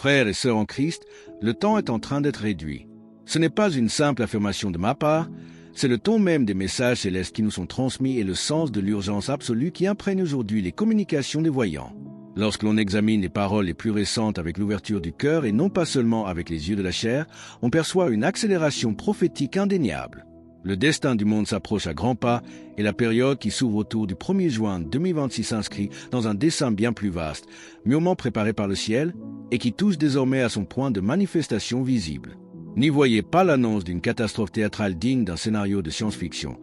Frères et sœurs en Christ, le temps est en train d'être réduit. Ce n'est pas une simple affirmation de ma part, c'est le ton même des messages célestes qui nous sont transmis et le sens de l'urgence absolue qui imprègne aujourd'hui les communications des voyants. Lorsque l'on examine les paroles les plus récentes avec l'ouverture du cœur et non pas seulement avec les yeux de la chair, on perçoit une accélération prophétique indéniable. Le destin du monde s'approche à grands pas et la période qui s'ouvre autour du 1er juin 2026 s'inscrit dans un dessin bien plus vaste, mûrement préparé par le ciel et qui touche désormais à son point de manifestation visible. N'y voyez pas l'annonce d'une catastrophe théâtrale digne d'un scénario de science-fiction.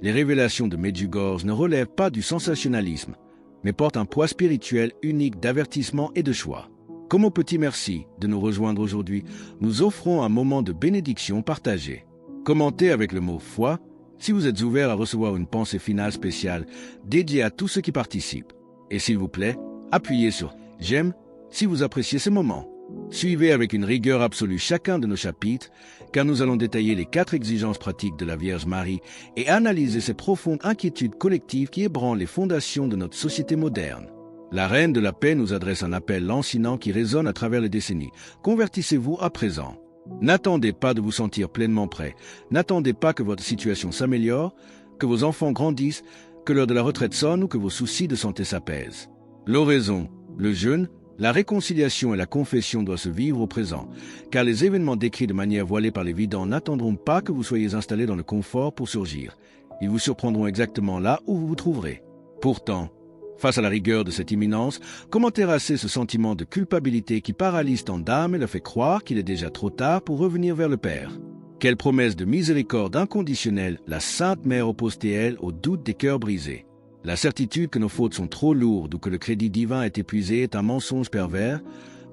Les révélations de Medjugorje ne relèvent pas du sensationnalisme, mais portent un poids spirituel unique d'avertissement et de choix. Comme au petit merci de nous rejoindre aujourd'hui, nous offrons un moment de bénédiction partagée. Commentez avec le mot « foi » si vous êtes ouvert à recevoir une pensée finale spéciale dédiée à tous ceux qui participent. Et s'il vous plaît, appuyez sur « j'aime » si vous appréciez ces moments. Suivez avec une rigueur absolue chacun de nos chapitres, car nous allons détailler les 4 exigences pratiques de la Vierge Marie et analyser ces profondes inquiétudes collectives qui ébranlent les fondations de notre société moderne. La Reine de la Paix nous adresse un appel lancinant qui résonne à travers les décennies. Convertissez-vous à présent. N'attendez pas de vous sentir pleinement prêt. N'attendez pas que votre situation s'améliore, que vos enfants grandissent, que l'heure de la retraite sonne ou que vos soucis de santé s'apaisent. L'oraison, le jeûne, la réconciliation et la confession doivent se vivre au présent, car les événements décrits de manière voilée par les vidants n'attendront pas que vous soyez installés dans le confort pour surgir. Ils vous surprendront exactement là où vous vous trouverez. Pourtant, face à la rigueur de cette imminence, comment terrasser ce sentiment de culpabilité qui paralyse tant d'âmes et leur fait croire qu'il est déjà trop tard pour revenir vers le Père? Quelle promesse de miséricorde inconditionnelle la Sainte Mère oppose-t-elle au doute des cœurs brisés? La certitude que nos fautes sont trop lourdes ou que le crédit divin est épuisé est un mensonge pervers,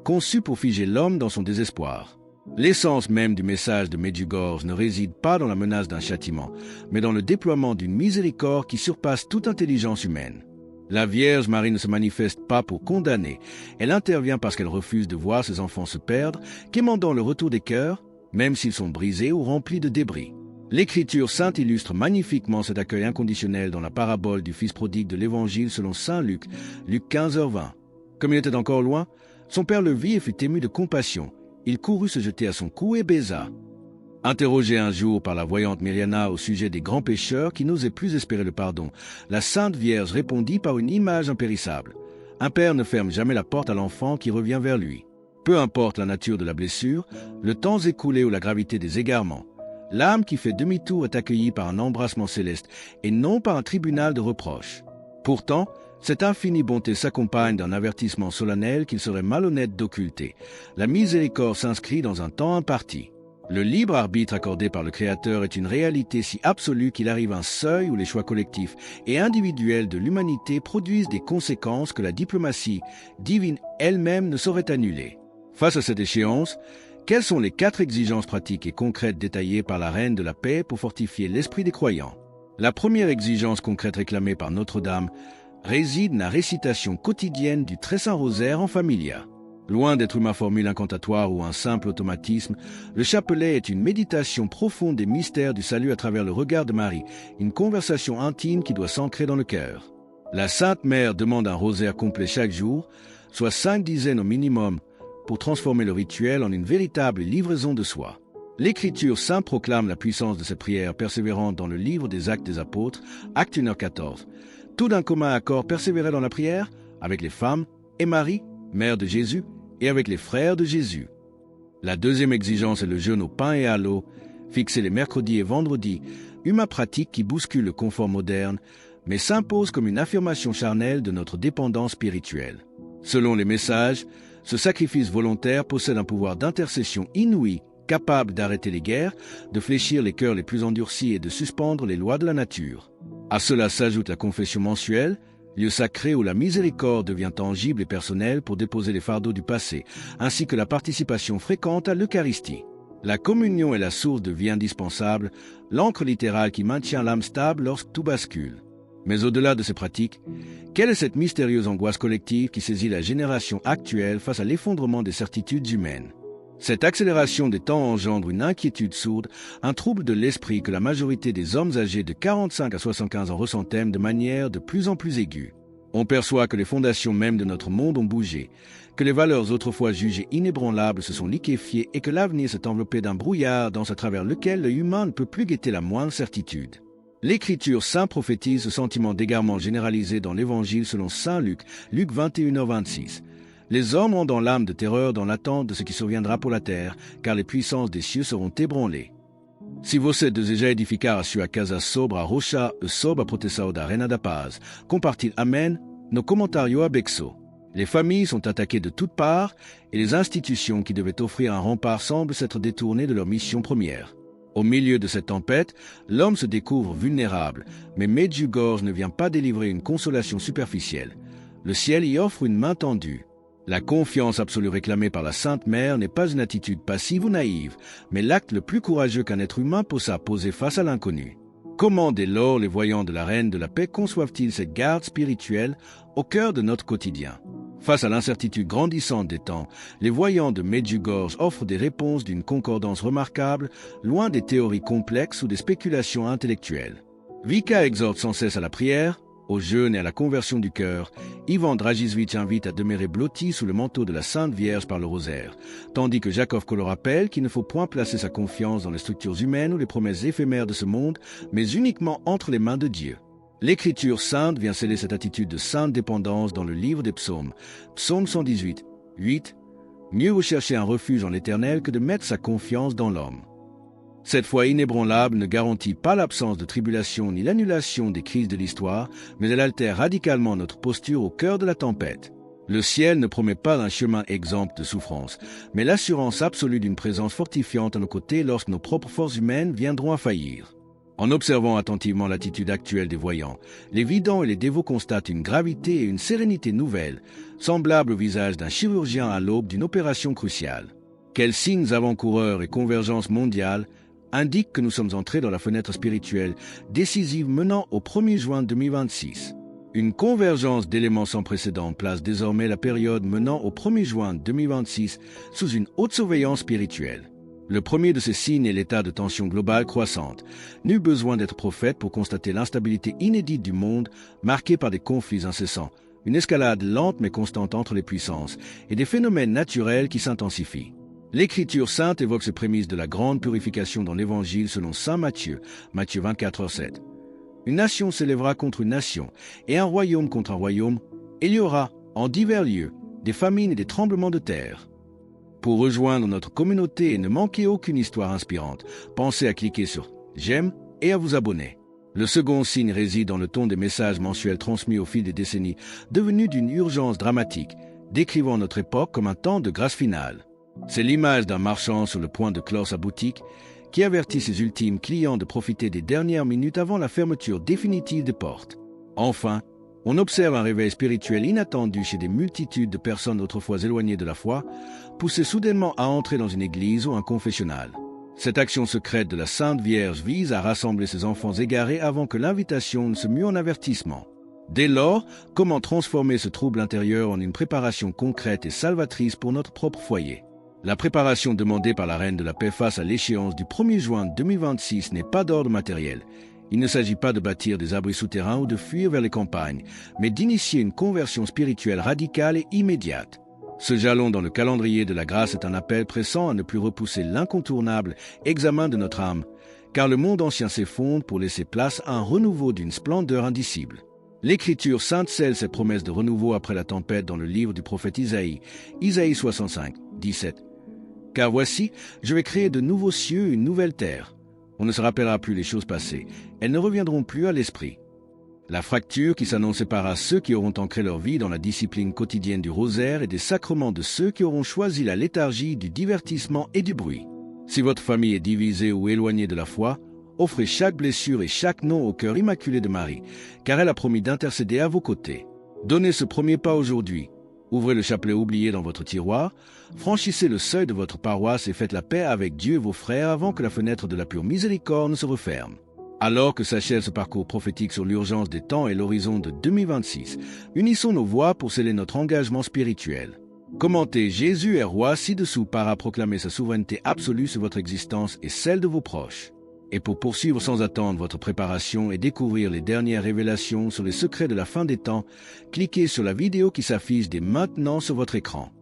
conçu pour figer l'homme dans son désespoir. L'essence même du message de Medjugorje ne réside pas dans la menace d'un châtiment, mais dans le déploiement d'une miséricorde qui surpasse toute intelligence humaine. La Vierge Marie ne se manifeste pas pour condamner, elle intervient parce qu'elle refuse de voir ses enfants se perdre, quémandant le retour des cœurs, même s'ils sont brisés ou remplis de débris. L'Écriture sainte illustre magnifiquement cet accueil inconditionnel dans la parabole du fils prodigue de l'Évangile selon saint Luc, Luc 15h20. Comme il était encore loin, son père le vit et fut ému de compassion. Il courut se jeter à son cou et baisa. Interrogée un jour par la voyante Myriana au sujet des grands pécheurs qui n'osaient plus espérer le pardon, la Sainte Vierge répondit par une image impérissable. Un père ne ferme jamais la porte à l'enfant qui revient vers lui. Peu importe la nature de la blessure, le temps écoulé ou la gravité des égarements, l'âme qui fait demi-tour est accueillie par un embrassement céleste et non par un tribunal de reproches. Pourtant, cette infinie bonté s'accompagne d'un avertissement solennel qu'il serait malhonnête d'occulter. La miséricorde s'inscrit dans un temps imparti. Le libre arbitre accordé par le Créateur est une réalité si absolue qu'il arrive un seuil où les choix collectifs et individuels de l'humanité produisent des conséquences que la diplomatie divine elle-même ne saurait annuler. Face à cette échéance, quelles sont les 4 exigences pratiques et concrètes détaillées par la Reine de la Paix pour fortifier l'esprit des croyants? La première exigence concrète réclamée par Notre-Dame réside dans la récitation quotidienne du Très Saint Rosaire en familia. Loin d'être une formule incantatoire ou un simple automatisme, le chapelet est une méditation profonde des mystères du salut à travers le regard de Marie, une conversation intime qui doit s'ancrer dans le cœur. La Sainte Mère demande un rosaire complet chaque jour, soit 5 dizaines au minimum, pour transformer le rituel en une véritable livraison de soi. L'Écriture sainte proclame la puissance de cette prière persévérante dans le livre des Actes des Apôtres, Acte 1h14. Tout d'un commun accord persévérait dans la prière avec les femmes et Marie, mère de Jésus, et avec les frères de Jésus. La deuxième exigence est le jeûne au pain et à l'eau, fixé les mercredis et vendredis, une pratique qui bouscule le confort moderne, mais s'impose comme une affirmation charnelle de notre dépendance spirituelle. Selon les messages, ce sacrifice volontaire possède un pouvoir d'intercession inouï, capable d'arrêter les guerres, de fléchir les cœurs les plus endurcis et de suspendre les lois de la nature. À cela s'ajoute la confession mensuelle, lieu sacré où la miséricorde devient tangible et personnelle pour déposer les fardeaux du passé, ainsi que la participation fréquente à l'Eucharistie. La communion est la source de vie indispensable, l'encre littérale qui maintient l'âme stable lorsque tout bascule. Mais au-delà de ces pratiques, quelle est cette mystérieuse angoisse collective qui saisit la génération actuelle face à l'effondrement des certitudes humaines? Cette accélération des temps engendre une inquiétude sourde, un trouble de l'esprit que la majorité des hommes âgés de 45 à 75 ans ressentent de manière de plus en plus aiguë. On perçoit que les fondations mêmes de notre monde ont bougé, que les valeurs autrefois jugées inébranlables se sont liquéfiées et que l'avenir s'est enveloppé d'un brouillard dans à travers lequel l'œil humain ne peut plus guetter la moindre certitude. L'Écriture sainte prophétise ce sentiment d'égarement généralisé dans l'Évangile selon saint Luc, Luc 21h26. Les hommes ont dans l'âme de terreur dans l'attente de ce qui surviendra pour la terre, car les puissances des cieux seront ébranlées. Si você deseja edificar a sua casa sobre a rocha e sobre a proteção da Reina da Paz, compartilhe Amen no comentário abaixo. Les familles sont attaquées de toutes parts et les institutions qui devaient offrir un rempart semblent s'être détournées de leur mission première. Au milieu de cette tempête, l'homme se découvre vulnérable, mais Medjugorje ne vient pas délivrer une consolation superficielle. Le ciel y offre une main tendue. La confiance absolue réclamée par la Sainte Mère n'est pas une attitude passive ou naïve, mais l'acte le plus courageux qu'un être humain possa poser face à l'inconnu. Comment dès lors les voyants de la Reine de la Paix conçoivent-ils cette garde spirituelle au cœur de notre quotidien? Face à l'incertitude grandissante des temps, les voyants de Medjugorje offrent des réponses d'une concordance remarquable, loin des théories complexes ou des spéculations intellectuelles. Vika exhorte sans cesse à la prière, au jeûne et à la conversion du cœur. Ivan Dragicevic invite à demeurer blotti sous le manteau de la Sainte Vierge par le rosaire, tandis que Jakov le rappelle qu'il ne faut point placer sa confiance dans les structures humaines ou les promesses éphémères de ce monde, mais uniquement entre les mains de Dieu. L'Écriture sainte vient sceller cette attitude de sainte dépendance dans le livre des psaumes. Psaume 118, 8. Mieux vaut chercher un refuge en l'Éternel que de mettre sa confiance dans l'homme. Cette foi inébranlable ne garantit pas l'absence de tribulation ni l'annulation des crises de l'histoire, mais elle altère radicalement notre posture au cœur de la tempête. Le ciel ne promet pas un chemin exempt de souffrance, mais l'assurance absolue d'une présence fortifiante à nos côtés lorsque nos propres forces humaines viendront à faillir. En observant attentivement l'attitude actuelle des voyants, les vidants et les dévots constatent une gravité et une sérénité nouvelles, semblables au visage d'un chirurgien à l'aube d'une opération cruciale. Quels signes avant-coureurs et convergences mondiales indiquent que nous sommes entrés dans la fenêtre spirituelle décisive menant au 1er juin 2026. Une convergence d'éléments sans précédent place désormais la période menant au 1er juin 2026 sous une haute surveillance spirituelle. Le premier de ces signes est l'état de tension globale croissante. Nul besoin d'être prophète pour constater l'instabilité inédite du monde, marquée par des conflits incessants, une escalade lente mais constante entre les puissances, et des phénomènes naturels qui s'intensifient. L'Écriture sainte évoque ces prémices de la grande purification dans l'Évangile selon saint Matthieu, Matthieu 24h7. Une nation s'élèvera contre une nation, et un royaume contre un royaume, et il y aura, en divers lieux, des famines et des tremblements de terre. Pour rejoindre notre communauté et ne manquer aucune histoire inspirante, pensez à cliquer sur « J'aime » et à vous abonner. Le second signe réside dans le ton des messages mensuels transmis au fil des décennies, devenus d'une urgence dramatique, décrivant notre époque comme un temps de grâce finale. C'est l'image d'un marchand sur le point de clore sa boutique qui avertit ses ultimes clients de profiter des dernières minutes avant la fermeture définitive des portes. Enfin, on observe un réveil spirituel inattendu chez des multitudes de personnes autrefois éloignées de la foi, poussées soudainement à entrer dans une église ou un confessionnal. Cette action secrète de la Sainte Vierge vise à rassembler ses enfants égarés avant que l'invitation ne se mue en avertissement. Dès lors, comment transformer ce trouble intérieur en une préparation concrète et salvatrice pour notre propre foyer? La préparation demandée par la Reine de la Paix face à l'échéance du 1er juin 2026 n'est pas d'ordre matériel. Il ne s'agit pas de bâtir des abris souterrains ou de fuir vers les campagnes, mais d'initier une conversion spirituelle radicale et immédiate. Ce jalon dans le calendrier de la grâce est un appel pressant à ne plus repousser l'incontournable examen de notre âme, car le monde ancien s'effondre pour laisser place à un renouveau d'une splendeur indicible. L'Écriture sainte scelle cette promesse de renouveau après la tempête dans le livre du prophète Isaïe, Isaïe 65, 17. « Car voici, je vais créer de nouveaux cieux et une nouvelle terre. On ne se rappellera plus les choses passées, elles ne reviendront plus à l'esprit. » La fracture qui s'annonce séparera ceux qui auront ancré leur vie dans la discipline quotidienne du rosaire et des sacrements de ceux qui auront choisi la léthargie du divertissement et du bruit. Si votre famille est divisée ou éloignée de la foi, offrez chaque blessure et chaque nom au cœur immaculé de Marie, car elle a promis d'intercéder à vos côtés. Donnez ce premier pas aujourd'hui. Ouvrez le chapelet oublié dans votre tiroir, franchissez le seuil de votre paroisse et faites la paix avec Dieu et vos frères avant que la fenêtre de la pure miséricorde ne se referme. Alors que s'achève ce parcours prophétique sur l'urgence des temps et l'horizon de 2026, unissons nos voix pour sceller notre engagement spirituel. Commentez « Jésus est roi » ci-dessous para proclamer sa souveraineté absolue sur votre existence et celle de vos proches. Et pour poursuivre sans attendre votre préparation et découvrir les dernières révélations sur les secrets de la fin des temps, cliquez sur la vidéo qui s'affiche dès maintenant sur votre écran.